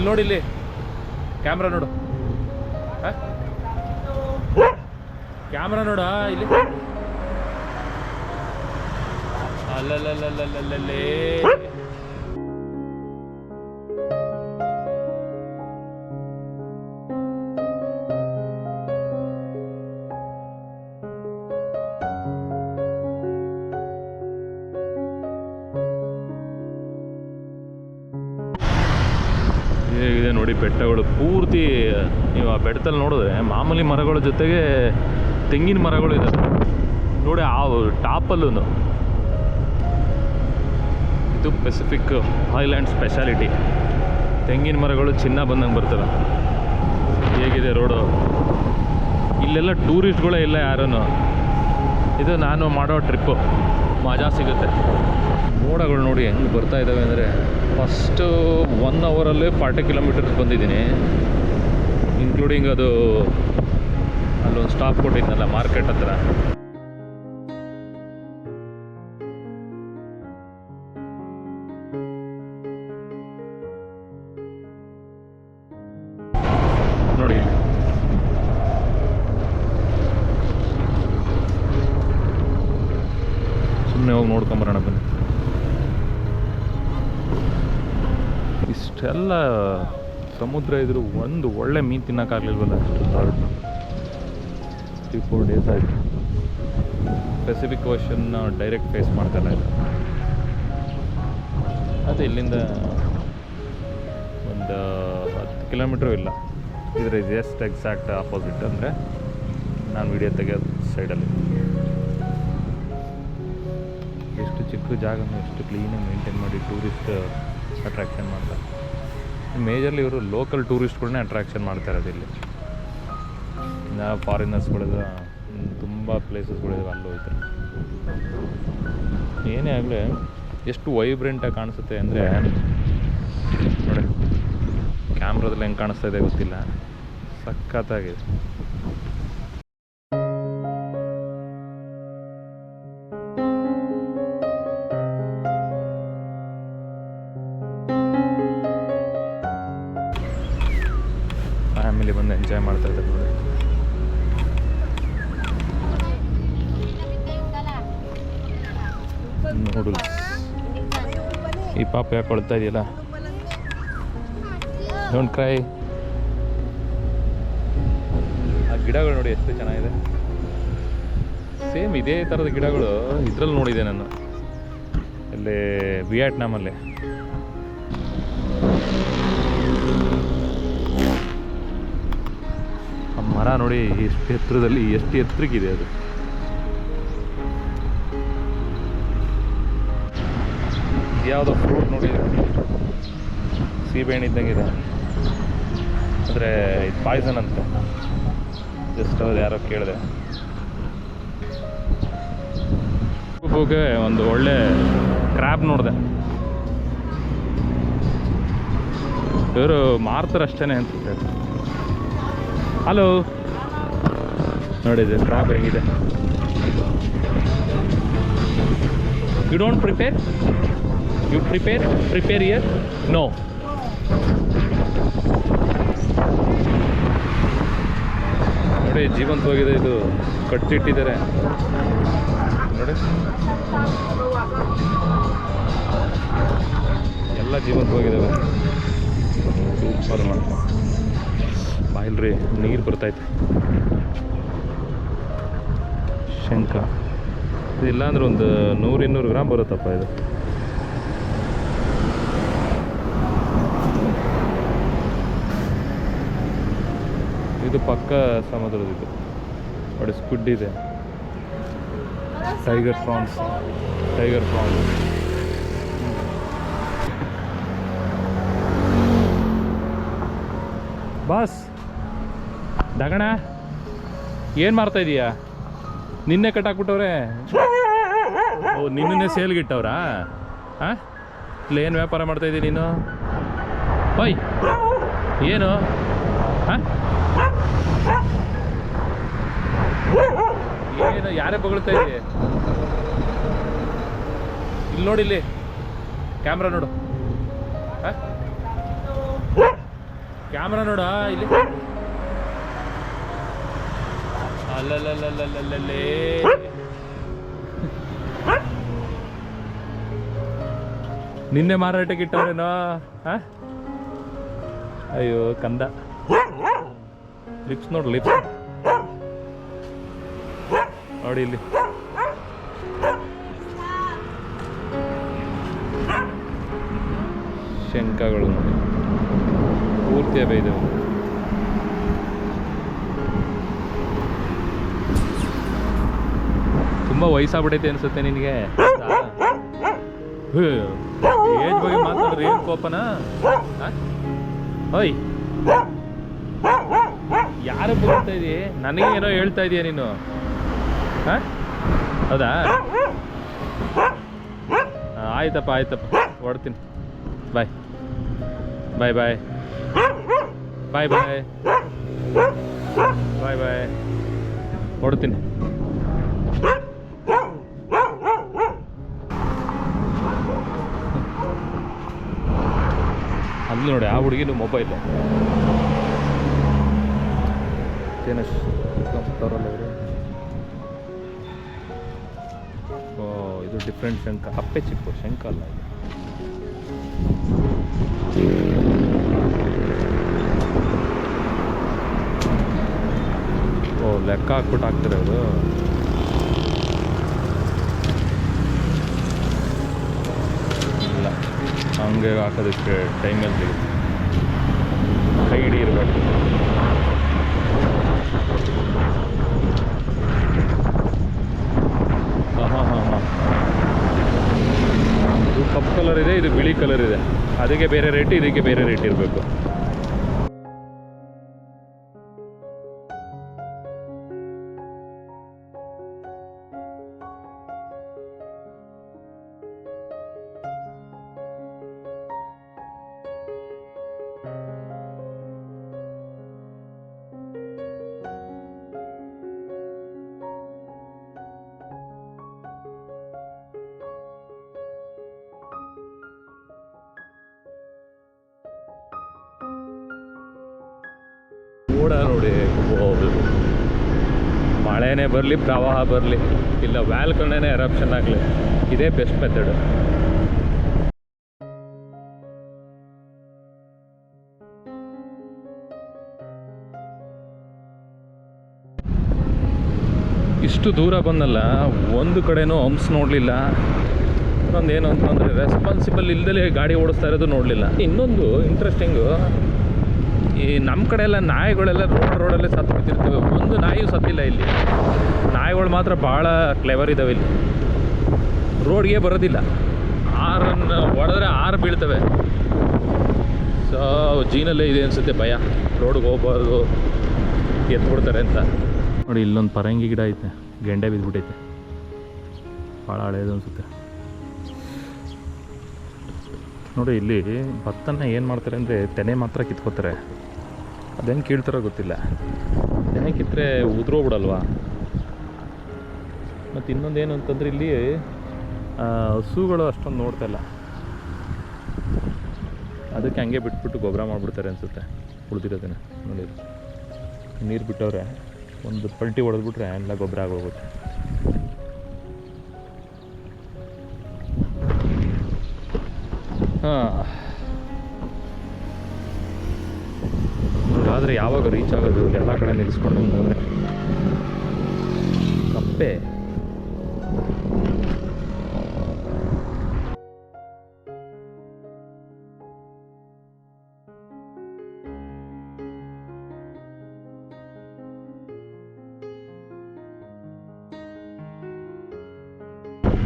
ಇಲ್ಲಿ ನೋಡಿ, ಇಲ್ಲಿ ಕ್ಯಾಮ್ರಾ ನೋಡು, ಕ್ಯಾಮ್ರಾ ನೋಡ ಇಲ್ಲಿ. ಅಲ್ಲಲ್ಲೇ ಹೇಗಿದೆ ನೋಡಿ ಬೆಟ್ಟಗಳು ಪೂರ್ತಿ. ನೀವು ಆ ಬೆಟ್ಟದಲ್ಲಿ ನೋಡಿದ್ರೆ ಮಾಮೂಲಿ ಮರಗಳ ಜೊತೆಗೆ ತೆಂಗಿನ ಮರಗಳು ಇದ್ದಾವೆ ನೋಡಿ ಆ ಟಾಪಲ್ಲೂ. ಇದು ಪೆಸಿಫಿಕ್ ಐಲ್ಯಾಂಡ್ ಸ್ಪೆಷಾಲಿಟಿ. ತೆಂಗಿನ ಮರಗಳು ಚಿನ್ನ ಬಂದಂಗೆ ಬರ್ತವೆ. ಹೇಗಿದೆ ರೋಡು. ಇಲ್ಲೆಲ್ಲ ಟೂರಿಸ್ಟ್ಗಳೇ ಇಲ್ಲ ಯಾರೂ. ಇದು ನಾನು ಮಾಡೋ ಟ್ರಿಪ್ಪು, ಮಜಾ ಸಿಗುತ್ತೆ. ಮೋಡಗಳು ನೋಡಿ ಹೆಂಗೆ ಬರ್ತಾ ಇದ್ದಾವೆ ಅಂದರೆ, ಫಸ್ಟು 1 ಅವರಲ್ಲೇ 40 ಕಿಲೋಮೀಟರ್ಸ್ ಬಂದಿದ್ದೀನಿ, ಇನ್ಕ್ಲೂಡಿಂಗ್ ಅದು ಅಲ್ಲೊಂದು ಸ್ಟಾಪ್ ಕೊಟ್ಟಿದ್ನಲ್ಲ ಮಾರ್ಕೆಟ್ ಹತ್ರ. ನೋಡಿ ಸುಮ್ಮನೆ ಹೋಗಿ ನೋಡ್ಕೊಂಬರೋಣ ಬನ್ನಿ. ಇಷ್ಟೆಲ್ಲ ಸಮುದ್ರ ಇದ್ರು ಒಂದು ಒಳ್ಳೆ ಮೀನು ತಿನ್ನೋಕ್ಕಾಗಲಿಲ್ವಲ್ಲ. ಅಷ್ಟು 3-4 ಡೇಸ್ ಆಯಿತು. ಪೆಸಿಫಿಕ್ ಓಷನ್ ಡೈರೆಕ್ಟ್ ಫೇಸ್ ಮಾಡ್ತಾರೆ. ಅದು ಇಲ್ಲಿಂದ ಒಂದು 10 ಕಿಲೋಮೀಟ್ರು ಇಲ್ಲ. ಇದ್ರ ಜಸ್ಟ್ ಎಕ್ಸಾಕ್ಟ್ ಆಪೋಸಿಟ್, ಅಂದರೆ ನಾನು ವಿಡಿಯೋ ತೆಗೆಯೋದು ಸೈಡಲ್ಲಿ. ಎಷ್ಟು ಚಿಕ್ಕ ಜಾಗನೂ ಎಷ್ಟು ಕ್ಲೀನಾಗಿ ಮೇಂಟೈನ್ ಮಾಡಿ ಟೂರಿಸ್ಟ್ ಅಟ್ರಾಕ್ಷನ್ ಮಾಡ್ತಾರೆ. ಮೇಜರ್ಲಿ ಇವರು ಲೋಕಲ್ ಟೂರಿಸ್ಟ್ಗಳನ್ನೇ ಅಟ್ರಾಕ್ಷನ್ ಮಾಡ್ತಾ ಇರೋದು ಇಲ್ಲಿ. ನಾವು ಫಾರಿನರ್ಸ್ಗಳಿದ ತುಂಬ ಪ್ಲೇಸಸ್ಗಳಿದಾವೆ, ಅಲ್ಲಿ ಹೋಗ್ತಾರೆ. ಏನೇ ಆಗಲಿ ಎಷ್ಟು ವೈಬ್ರೆಂಟಾಗಿ ಕಾಣಿಸುತ್ತೆ ಅಂದರೆ ನೋಡಿ, ಕ್ಯಾಮ್ರಾದಲ್ಲಿ ಹೆಂಗೆ ಕಾಣಿಸ್ತಾ ಇದೆ ಗೊತ್ತಿಲ್ಲ, ಸಖತ್ತಾಗಿದೆ. ಫ್ಯಾಮಿಲಿ ಬಂದು ಎಂಜಾಯ್ ಮಾಡ್ತಾ ಇದ್ದಾರೆ ನೋಡಿ. ನೂಡಲ್ಸ್. ಈ ಪಾಪ ಯಾಕೆ ಕೊಳ್ತಾ ಇದೆಯಲ್ಲ, ಡೋಂಟ್ ಕ್ರೈ. ಆ ಗಿಡಗಳು ನೋಡಿ ಎಷ್ಟು ಚೆನ್ನಾಗಿದೆ. ಸೇಮ್ ಇದೇ ಥರದ ಗಿಡಗಳು ಇದ್ರಲ್ಲಿ ನೋಡಿದೆ ನಾನು, ಇಲ್ಲಿ ವಿಯೆಟ್ನಾಮಲ್ಲಿ. ಆ ಮರ ನೋಡಿ ಎಷ್ಟು ಎತ್ತರದಲ್ಲಿ, ಎಷ್ಟು ಎತ್ತರಕ್ಕಿದೆ ಅದು. ಯಾವುದೋ ಫ್ರೂಟ್ ನೋಡಿ, ಸೀಬೆಹಣ್ಣು ಇದ್ದಂಗಿದೆ, ಆದರೆ ಇದು ಪಾಯ್ಸನ್ ಅಂತ. ಜಸ್ಟ್ ಅವ್ರು ಯಾರೋ ಕೇಳಿದೆ. ಹೋಗಿ ಒಂದು ಒಳ್ಳೆ ಕ್ರ್ಯಾಬ್ ನೋಡಿದೆ. ಇವರು ಮಾರ್ತಾರಷ್ಟೇ ಅನ್ಸುತ್ತೆ. ಹಲೋ ನೋಡಿದೆ ಕ್ರ್ಯಾಬ್ ಹೇಗಿದೆ. You don't prepare, you prepare year no. ನೋಡಿ ಜೀವಂತವಾಗಿದೆ, ಇದು ಕಟ್ಟಿಟ್ಟಿದ್ದಾರೆ ನೋಡಿ, ಎಲ್ಲ ಜೀವಂತವಾಗಿದ್ದಾವೆ. ಸೂಪರ್ ಮಾಡ್ಕೊ ಬಾಯಿಲ್ರಿ, ನೀರು ಬರ್ತೈತೆ. ಶಂಖ ಇದಿಲ್ಲ ಅಂದ್ರೆ ಒಂದು 100-200 ಗ್ರಾಮ್ ಬರುತ್ತಪ್ಪ ಇದು. ಇದು ಪಕ್ಕ ಸಮುದ್ರದಿದ್ದು ನೋಡಿ. ಸ್ಕ್ವಿಡ್ ಇದೆ, ಟೈಗರ್ ಪ್ರಾನ್ಸ್. ಬಾಸ್ ದಗಣ ಏನು ಮಾಡ್ತಾ ಇದೀಯಾ? ನಿನ್ನೆ ಕಟ್ಟಾಕ್ಬಿಟ್ಟವ್ರೆ. ಓ ನಿನ್ನೆ ಸೇಲ್ಗಿಟ್ಟವ್ರಾ? ಹಾಂ ಇಲ್ಲ ಏನು ವ್ಯಾಪಾರ ಮಾಡ್ತಾಯಿದ್ದೀ ನೀನು? ಓಯ್ ಏನು? ಹಾಂ ಏನು ಯಾರೇ ಬೊಗಳ್ತಾ ಇದೆಯಾ? ಇಲ್ಲಿ ನೋಡಿ, ಇಲ್ಲಿ ಕ್ಯಾಮ್ರಾ ನೋಡು. ಹಾಂ ಕ್ಯಾಮ್ರಾ ನೋಡ ಇಲ್ಲಿ. ಅಲ್ಲಲ್ಲೇ ನಿನ್ನೆ ಮಾರಾಟಕ್ಕೆ ಇಟ್ಟವ್ರೇನೋ. ಅಯ್ಯೋ ಕಂದ. ಲಿಪ್ಸ್ ನೋಡು, ಲಿಪ್ಸ್ ನೋಡಿ ಇಲ್ಲಿ. ಶಂಖಗಳು ನೋಡಿ ಪೂರ್ತಿ ಇದಾವೆ. ತುಂಬ ವಯಸ್ಸಾಗ್ಬಿಟ್ಟೈತೆ ಅನ್ಸುತ್ತೆ ನಿನಗೆ. ಏಜ್ ಬಗ್ಗೆ ಮಾತಾಡ್ರಿ, ಏನು ಕೋಪನ? ಓಯ್ ಯಾರು ಬಗ್ತಾ ಇದೀಯ? ನನಗೆ ಏನೋ ಹೇಳ್ತಾ ಇದೀಯ ನೀನು? ಹೌದಾ? ಆಯ್ತಪ್ಪ ಹೊಡ್ತೀನಿ. ಬಾಯ್ ಬಾಯ್ ಬಾಯ್ ಬಾಯ್ ಬಾಯ್ ಬಾಯ್ ಬಾಯ್ ಹೊಡ್ತೀನಿ. ಅಲ್ಲಿ ನೋಡಿ ಆ ಹುಡುಗಿನ ಮೊಬೈಲ್ ಓ ಇದು ಡಿಫ್ರೆಂಟ್ ಶಂಖ. ಅಪ್ಪೆ ಚಿಪ್ಪು ಶಂಖ ಅಲ್ಲ ಇದು. ಓ ಲೆಕ್ಕ ಹಾಕ್ಬಿಟ್ಟು ಹಾಕ್ತಾರೆ ಅದು. ಇಲ್ಲ ಹಂಗೆ ಹಾಕೋದಕ್ಕೆ ಟೈಮಲ್ಲಿ ಕೈ ಹಿಡಿ ಇರಬೇಕು. ಇದು ಕಪ್ಪು ಕಲರ್ ಇದೆ, ಇದು ಬಿಳಿ ಕಲರ್ ಇದೆ. ಅದಕ್ಕೆ ಬೇರೆ ರೇಟ್, ಇದಕ್ಕೆ ಬೇರೆ ರೇಟ್ ಇರಬೇಕು. ಮೋಡ ನೋಡಿ, ಮಳೆನೇ ಬರಲಿ, ಪ್ರವಾಹ ಬರಲಿ, ಇಲ್ಲ ವ್ಯಾಲ್ಕನೇನೆ ಎರಪ್ಷನ್ ಆಗಲಿ, ಇದೇ ಬೆಸ್ಟ್ ಮೆಥಡ್. ಇಷ್ಟು ದೂರ ಬಂದಲ್ಲ, ಒಂದು ಕಡೆನೂ ಹಂಪ್ಸ್ ನೋಡಲಿಲ್ಲ. ಇನ್ನೊಂದು ಏನು ಅಂತಂದರೆ ರೆಸ್ಪಾನ್ಸಿಬಲ್ ಇಲ್ದಲೇ ಗಾಡಿ ಓಡಿಸ್ತಾ ಇರೋದು ನೋಡಲಿಲ್ಲ. ಇನ್ನೊಂದು ಇಂಟ್ರೆಸ್ಟಿಂಗು, ಈ ನಮ್ಮ ಕಡೆ ಎಲ್ಲ ನಾಯಿಗಳೆಲ್ಲ ರೋಡಲ್ಲೇ ಸತ್ತು ಬಿದ್ದಿರ್ತವೆ. ಒಂದು ನಾಯಿಯೂ ಸತ್ತಿಲ್ಲ ಇಲ್ಲಿ. ನಾಯಿಗಳು ಮಾತ್ರ ಭಾಳ ಕ್ಲೆವರ್ ಇದ್ದಾವೆ ಇಲ್ಲಿ. ರೋಡ್ಗೆ ಬರೋದಿಲ್ಲ, ಆರನ್ನು ಹೊಡೆದ್ರೆ 6 ಬೀಳ್ತವೆ. ಸೊ ಜೀನಲ್ಲೇ ಇದೆ ಅನಿಸುತ್ತೆ ಭಯ, ರೋಡ್ಗೆ ಹೋಗ್ಬಾರ್ದು, ಎತ್ಬಿಡ್ತಾರೆ ಅಂತ. ನೋಡಿ ಇಲ್ಲೊಂದು ಪರಂಗಿ ಗಿಡ ಐತೆ, ಗೆಂಡೆ ಬಿದ್ದುಬಿಟ್ಟೈತೆ, ಭಾಳ ಹಳೇದು ಅನಿಸುತ್ತೆ. ನೋಡಿ ಇಲ್ಲಿ ಭತ್ತನ ಏನು ಮಾಡ್ತಾರೆ ಅಂದರೆ ತೆನೆ ಮಾತ್ರ ಕಿತ್ಕೋತಾರೆ. ಅದೇನು ಕೀಳ್ತಾರೋ ಗೊತ್ತಿಲ್ಲ. ತೆನೆ ಕಿತ್ತರೆ ಉದುರೋಗ್ಬಿಡಲ್ವಾ. ಮತ್ತು ಇನ್ನೊಂದೇನು ಅಂತಂದರೆ ಇಲ್ಲಿ ಹಸುಗಳು ಅಷ್ಟೊಂದು ನೋಡ್ತಾ ಇಲ್ಲ, ಅದಕ್ಕೆ ಹಂಗೆ ಬಿಟ್ಬಿಟ್ಟು ಗೊಬ್ಬರ ಮಾಡಿಬಿಡ್ತಾರೆ ಅನಿಸುತ್ತೆ ಉಳಿದಿರೋದನ್ನ. ನೋಡಿ ನೀರು ಬಿಟ್ಟವ್ರೆ, ಒಂದು ಪಲ್ಟಿ ಹೊಡೆದ್ಬಿಟ್ರೆ ಎಲ್ಲ ಗೊಬ್ಬರ ಆಗೋಗುತ್ತೆ. ಆದರೆ ಯಾವಾಗ ರೀಚ್ ಆಗೋದು? ಎಲ್ಲ ಕಡೆ ನಿಲ್ಲಿಸ್ಕೊಂಡು ಬಂದರೆ ಕಪ್ಪೆ.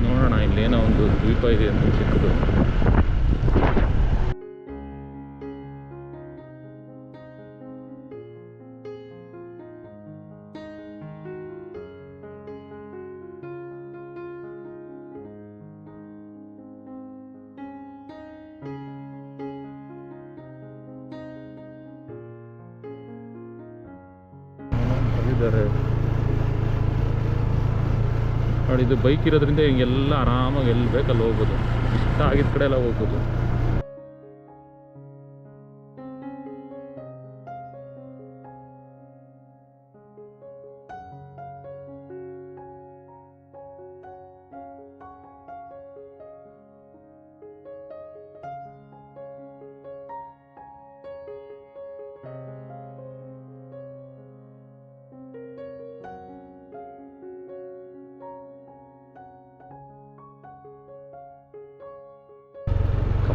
ನೋಡೋಣ, ಇಲ್ಲೇನೋ ಒಂದು ದ್ವೀಪ ಇದೆ ಅಂತ ಚಿಕ್ಕದು. ನೋಡಿ ಇದು ಬೈಕ್ ಇರೋದ್ರಿಂದ ಹಿಂಗೆಲ್ಲ ಆರಾಮಾಗಿ ಎಲ್ಲಿ ಬೇಕಲ್ಲಿ ಹೋಗ್ಬೋದು, ಇಷ್ಟ ಆಗಿದ್ದ ಕಡೆ ಎಲ್ಲ ಹೋಗ್ಬೋದು.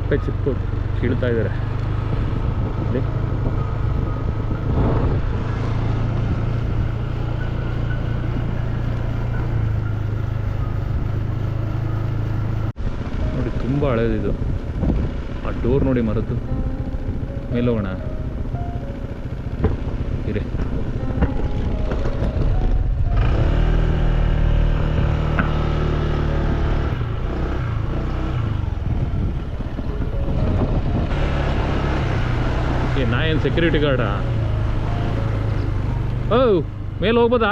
ಕಪ್ಪೆ ಚಿಪ್ಪು ಕೀಳ್ತಾ ಇದ್ದಾರೆ ಇಲ್ಲಿ. ನೋಡಿ ತುಂಬ ಹಳೇದಿದು. ಆ ಡೋರ್ ನೋಡಿ ಮರದ್ದು. ಮೇಲೆ ಹೋಗೋಣ ಇರೇ. ನಾ ಏನು ಸೆಕ್ಯೂರಿಟಿ ಗಾರ್ಡಾ? ಓ ಮೇಲೆ ಹೋಗ್ಬೋದಾ?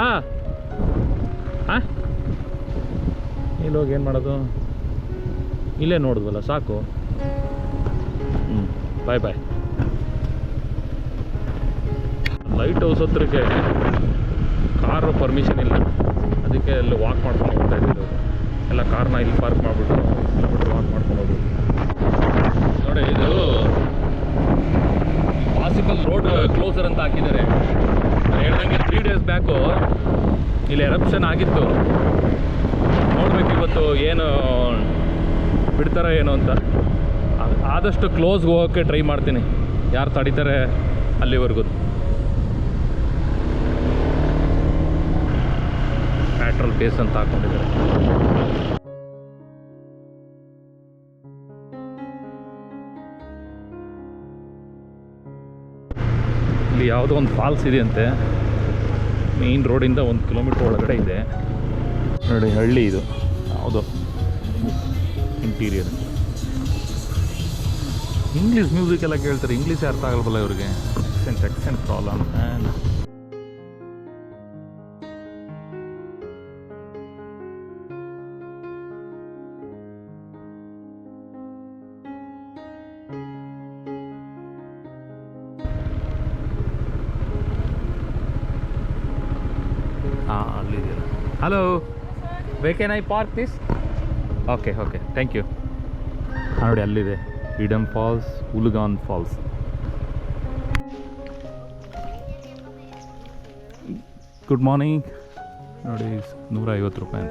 ಹಾಂ ಮೇಲೆ ಹೋಗಿ ಏನು ಮಾಡೋದು? ಇಲ್ಲೇ ನೋಡಿದ್ವಲ್ಲ ಸಾಕು. ಬಾಯ್ ಬಾಯ್. ಲೈಟ್ ಹೌಸ್ ಹತ್ರಕ್ಕೆ ಕಾರು ಪರ್ಮಿಷನ್ ಇಲ್ಲ, ಅದಕ್ಕೆ ಅಲ್ಲಿ ವಾಕ್ ಮಾಡ್ಕೊಂಡು ಹೋಗ್ತಾ ಇದ್ದೀವಿ. ಎಲ್ಲ ಕಾರ್ನ ಇಲ್ಲಿ ಪಾರ್ಕ್ ಮಾಡಿಬಿಟ್ಟು ಕಿಲೋಮೀಟ್ರ್ ವಾಕ್ ಮಾಡ್ಕೊಂಡು ಹೋಗ್ಬೋದು. ನೋಡಿ ಇದು ಪಾಸಿಬಲ್ ರೋಡ್ ಕ್ಲೋಸರ್ ಅಂತ ಹಾಕಿದ್ದಾರೆ. ನಾನು ಹೇಳ್ದಂಗೆ 3 days ಬ್ಯಾಕು ಇಲ್ಲಿ ಎರಪ್ಷನ್ ಆಗಿತ್ತು. ನೋಡ್ಬೇಕು ಇವತ್ತು ಏನು ಬಿಡ್ತಾರೋ ಏನೋ ಅಂತ. ಆದಷ್ಟು ಕ್ಲೋಸ್ಗೆ ಹೋಗೋಕ್ಕೆ ಟ್ರೈ ಮಾಡ್ತೀನಿ, ಯಾರು ತಡೀತಾರೆ ಅಲ್ಲಿವರೆಗೂ. ಪೆಟ್ರೋಲ್ ಬೇಸ್ ಅಂತ ಹಾಕ್ಕೊಂಡಿದ್ದಾರೆ. ಇಲ್ಲಿ ಯಾವುದೋ ಒಂದು ಫಾಲ್ಸ್ ಇದೆಯಂತೆ, ಮೇನ್ ರೋಡಿಂದ 1 ಕಿಲೋಮೀಟ್ರ್ ಒಳಗಡೆ ಇದೆ. ನೋಡಿ ಹಳ್ಳಿ ಇದು, ಯಾವುದೋ ಇಂಟೀರಿಯರ್. ಇಂಗ್ಲೀಷ್ ಮ್ಯೂಸಿಕ್ ಎಲ್ಲ ಕೇಳ್ತಾರೆ, ಇಂಗ್ಲೀಷೇ ಅರ್ಥ ಆಗಲ್ವಲ್ಲ ಇವ್ರಿಗೆ. Accent problem. ಹಾಂ ಅಲ್ಲಿದೆಯಲ್ಲ. Hello, where can I park this? Okay thank you. ನೋಡಿ ಅಲ್ಲಿದೆ ಹಿಡನ್ ಫಾಲ್ಸ್, ಉಲ್ಗಾನ್ ಫಾಲ್ಸ್. Good morning. ನೋಡಿ 150 ರೂಪಾಯಿ.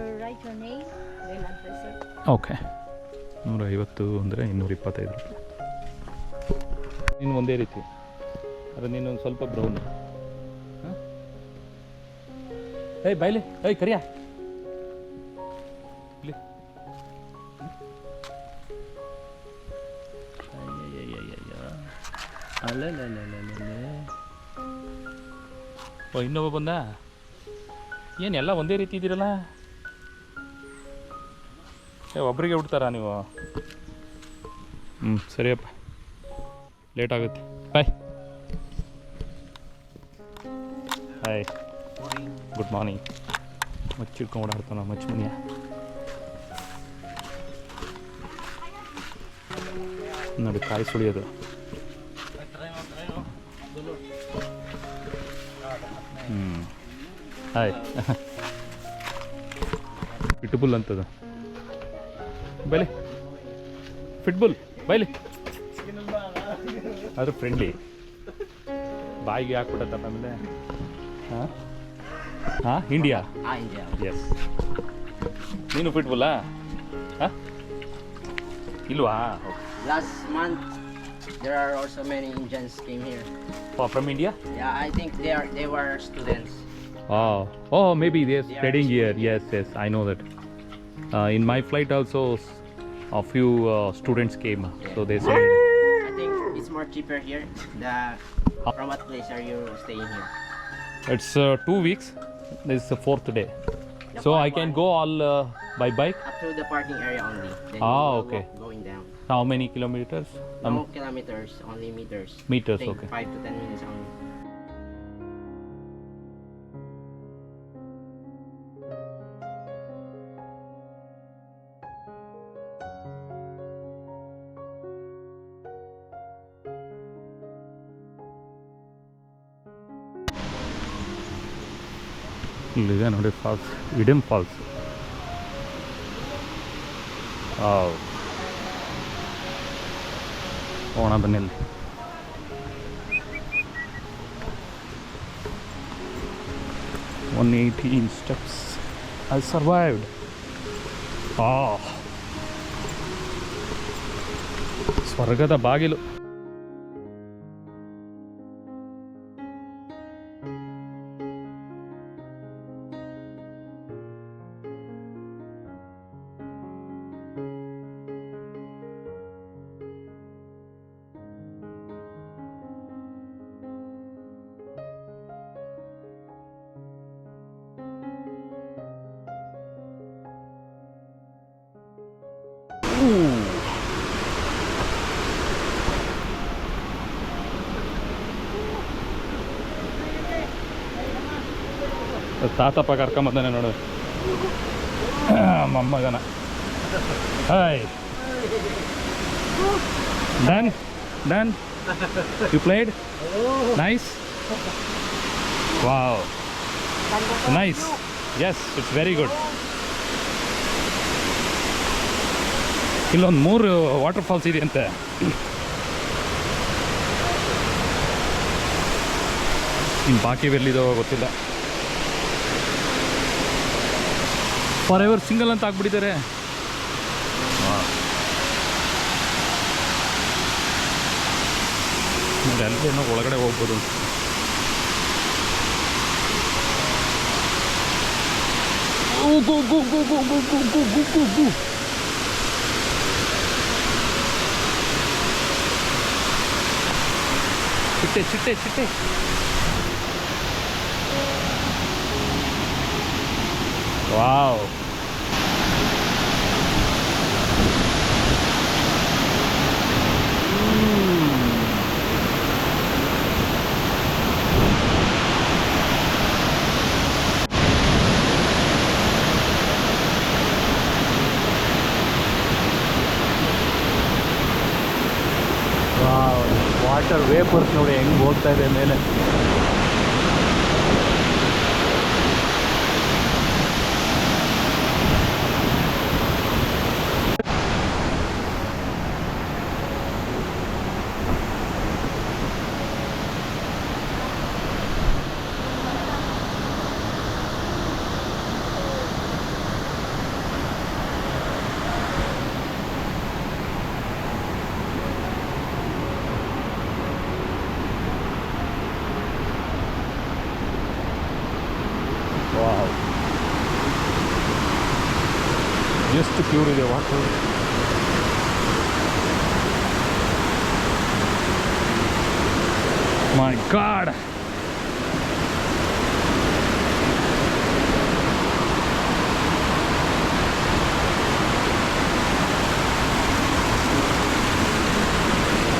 ಓಕೆ 150 ಅಂದರೆ 225 ರೂಪಾಯಿ. ನೀನು ಒಂದೇ ರೀತಿ, ಆದರೆ ನೀನು ಸ್ವಲ್ಪ ಬ್ರೌನ್. ಹಾಂ ಏಯ್ ಬೈಲಿ, ಏಯ್ ಕರಿಯಾ ಇಲ್ಲಿ. ಅಲ್ಲ ಓ ಇನ್ನೊಬ್ಬ ಬಂದ. ಏನು ಎಲ್ಲ ಒಂದೇ ರೀತಿ ಇದ್ದೀರಲ್ಲ? ಒಬ್ಬರಿಗೆ ಬಿಡ್ತಾರಾ ನೀವು? ಸರಿಯಪ್ಪ, ಲೇಟ್ ಆಗುತ್ತೆ. ಬಾಯ್. Hi, good morning. ಮಚ್ಚಿಡ್ಕೊಂಡು ಓಡಾಡ್ತಾನ ಮಚ್ಚುಮುನಿಯ. ನೋಡಿ ಕಾಯಿ ಸುಳಿಯೋದು. ಹಾಯ್. ಫಿಟ್ಬುಲ್ ಅಂತದು. ಬೈಲಿ ಫಿಟ್ಬುಲ್, ಬೈಲಿ. ಅದು ಫ್ರೆಂಡ್ಲಿ. ಬಾಯಿಗೆ ಹಾಕ್ಬಿಟ್ಟತ್ತ ಆಮೇಲೆ. ಹಾಂ ಇಂಡಿಯಾ. ಎಸ್. ನೀನು ಫಿಟ್ಬುಲ್ಲಾ? ಹಾಂ ಇಲ್ವಾ? Last month, there are also many Indians came here. Oh, from India? Yeah, I think they were students. Oh, maybe they're studying here. Yes, I know that. In my flight also, a few students came, so they said. I think it's more cheaper here. From what place are you staying here? It's 2 weeks. This is the 4th day. So I can go all by bike? Up to the parking area only. Then okay. Going down. How many kilometers? No kilometers, only meters. Meters, Take okay. 5 to 10 minutes only. ಇಲ್ಲಿದೆ ನೋಡಿ falls, hidden falls. ಹೋಗೋಣ ಬನ್ನಿ. ಅಲ್ಲಿ 118 steps. I survived. ಸ್ವರ್ಗದ ಬಾಗಿಲು. ತಾತಪ್ಪ ಕರ್ಕೊಂಬಂದಾನೆ ನೋಡು ಮೊಮ್ಮಗನ. Hi done you played nice wow nice yes it's very good. ಇಲ್ಲೊಂದು 3 ವಾಟರ್ ಫಾಲ್ಸ್ ಇದೆಯಂತೆ. ಇನ್ನು ಬಾಕಿ ಎಲ್ಲಿದೋ ಗೊತ್ತಿಲ್ಲ. ಫಾರ್ ಎವರ್ ಸಿಂಗಲ್ ಅಂತ ಆಗ್ಬಿಟ್ಟಿದ್ದಾರೆ. ಅಲ್ಲೇನೋ ಒಳಗಡೆ ಹೋಗ್ಬೋದು. ಚಿಟ್ಟೆ ವಾವ್. ವಾಟರ್ ವೇಪರ್ಸ್ ನೋಡಿ ಹೆಂಗೆ ಹೋಗ್ತಾ ಇದೆ ಮೇಲೆ. ಎಷ್ಟು ಪ್ಯೂರ್ ಇದೆ ವಾಟರ್. ಮೈ ಗಾಡ್.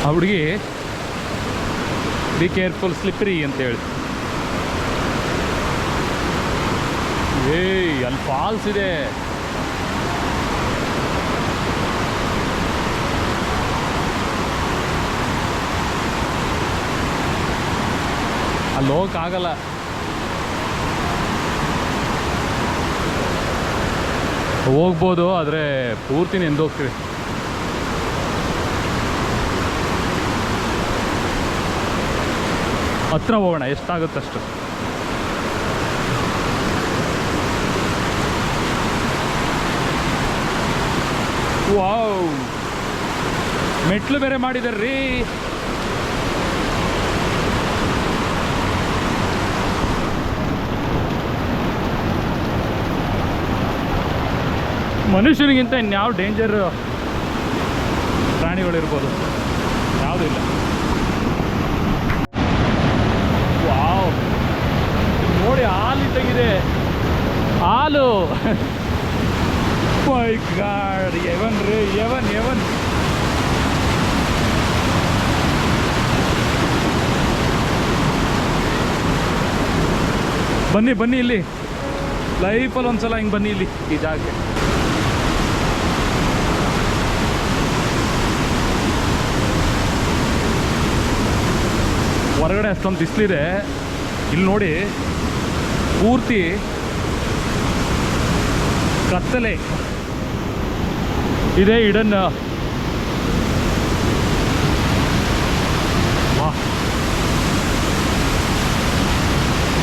ಆ ಹುಡುಗಿ ಬಿ ಕೇರ್ಫುಲ್ ಸ್ಲಿಪ್ಪರಿ ಅಂತ ಹೇಳಿ. ಏಯ್ ಅಲ್ಲಿ ಫಾಲ್ಸ್ ಇದೆ. ಅಲ್ಲಿ ಹೋಗಕ್ಕಾಗಲ್ಲ. ಹೋಗ್ಬೋದು ಆದರೆ ಪೂರ್ತಿ ನೆಂದೋಗ್ತೀವಿ. ಹತ್ರ ಹೋಗೋಣ, ಎಷ್ಟಾಗುತ್ತಷ್ಟು. ವಾವ್, ಮೆಟ್ಲು ಬೇರೆ ಮಾಡಿದಾರ್ರೀ. ಮನುಷ್ಯನಿಗಿಂತ ಇನ್ಯಾವ ಡೇಂಜರ್ ಪ್ರಾಣಿಗಳಿರ್ಬೋದು, ಯಾವುದೂ ಇಲ್ಲ. ವಾವ್, ನೋಡಿ ಹಾಲು ತೆಗಿದೆ, ಹಾಲು. ಮೈ ಗಾಡ್, ಎವನ್ ರೀ, ಎವನ್. ಬನ್ನಿ ಇಲ್ಲಿ, ಲೈಫಲ್ಲಿ ಒಂದ್ಸಲ ಹಿಂಗೆ ಬನ್ನಿ ಇಲ್ಲಿ ಈ ಜಾಗಕ್ಕೆ. ಹೊರಗಡೆ ಅಷ್ಟೊಂದು ಬಿಸಿಲಿದೆ, ಇಲ್ಲಿ ನೋಡಿ ಪೂರ್ತಿ ಕತ್ತಲೆ ಇದೆ. ಇಡನ್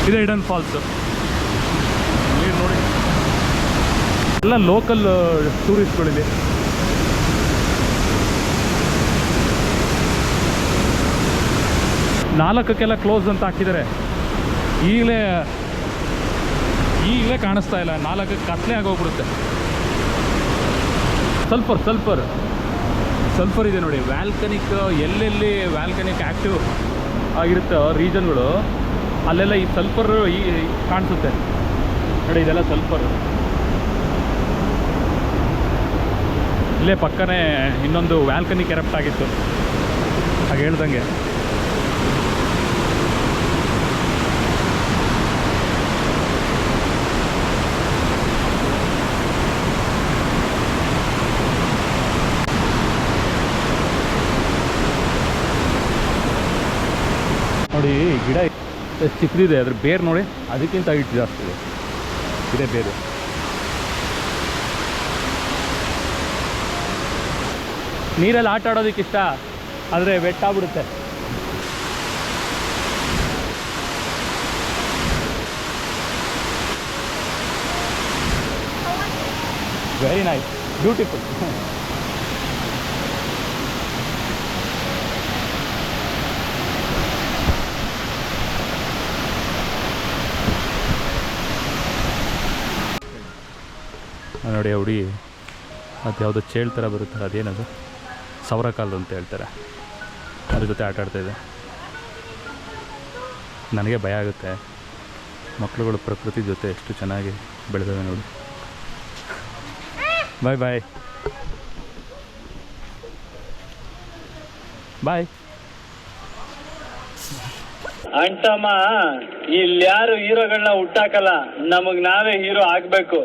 ಇದೆ, ಇಡನ್ ಫಾಲ್ಸ್. ನೀರು ನೋಡಿ, ಎಲ್ಲ ಲೋಕಲ್ ಟೂರಿಸ್ಟ್ಗಳಿದೆ. 4ಕ್ಕೆಲ್ಲ ಕ್ಲೋಸ್ ಅಂತ ಹಾಕಿದ್ದಾರೆ. ಈಗಲೇ ಕಾಣಿಸ್ತಾ ಇಲ್ಲ. 4ಕ್ಕೆ ಕತ್ಲೆ ಆಗೋಗ್ಬಿಡುತ್ತೆ. ಸಲ್ಫರ್ ಇದೆ ನೋಡಿ. ವ್ಯಾಲ್ಕನಿಕ್ ಎಲ್ಲೆಲ್ಲಿ ವ್ಯಾಲ್ಕನಿಕ್ ಆ್ಯಕ್ಟಿವ್ ಆಗಿರುತ್ತೋ ರೀಜನ್ಗಳು ಅಲ್ಲೆಲ್ಲ ಈ ಸಲ್ಫರ್ ಕಾಣಿಸುತ್ತೆ ನೋಡಿ. ಇದೆಲ್ಲ ಸಲ್ಫರ್. ಇಲ್ಲೇ ಪಕ್ಕನೇ ಇನ್ನೊಂದು ವ್ಯಾಲ್ಕನಿಕ್ ಎರಪ್ಟ್ ಆಗಿತ್ತು ಹಾಗೆ ಹೇಳ್ದಂಗೆ. ನೋಡಿ ಗಿಡ ಎಷ್ಟು ಚಿಕ್ಕದಿದೆ, ಅದ್ರ ಬೇರು ನೋಡಿ ಅದಕ್ಕಿಂತ ಹೈಟ್ ಜಾಸ್ತಿ ಇದೆ ಬೇರು. ನೀರಲ್ಲಿ ಆಟ ಆಡೋದಕ್ಕೆ ಇಷ್ಟ, ಆದರೆ ವೆಟ್ ಆಗ್ಬಿಡುತ್ತೆ. Very nice, beautiful. ನೋಡಿ ಹುಡಿ ಅದು ಯಾವುದೋ ಚೇಳು ಥರ ಬರುತ್ತೆ, ಅದೇನದು ಸೌರಕಾಲು ಅಂತ ಹೇಳ್ತಾರೆ, ಅದ್ರ ಜೊತೆ ಆಟ ಆಡ್ತಾಯಿದೆ. ನನಗೆ ಭಯ ಆಗುತ್ತೆ. ಮಕ್ಕಳುಗಳು ಪ್ರಕೃತಿ ಜೊತೆ ಎಷ್ಟು ಚೆನ್ನಾಗಿ ಬೆಳೆದಿವೆ ನೋಡಿ. ಬಾಯ್ ಬಾಯ್ ಬಾಯ್. ಅಂಟಮ್ಮ, ಇಲ್ಯಾರು ಹೀರೋಗಳನ್ನ ಹುಟ್ಟಾಕಲ್ಲ, ನಮಗ್ ನಾವೇ ಹೀರೋ ಆಗ್ಬೇಕು.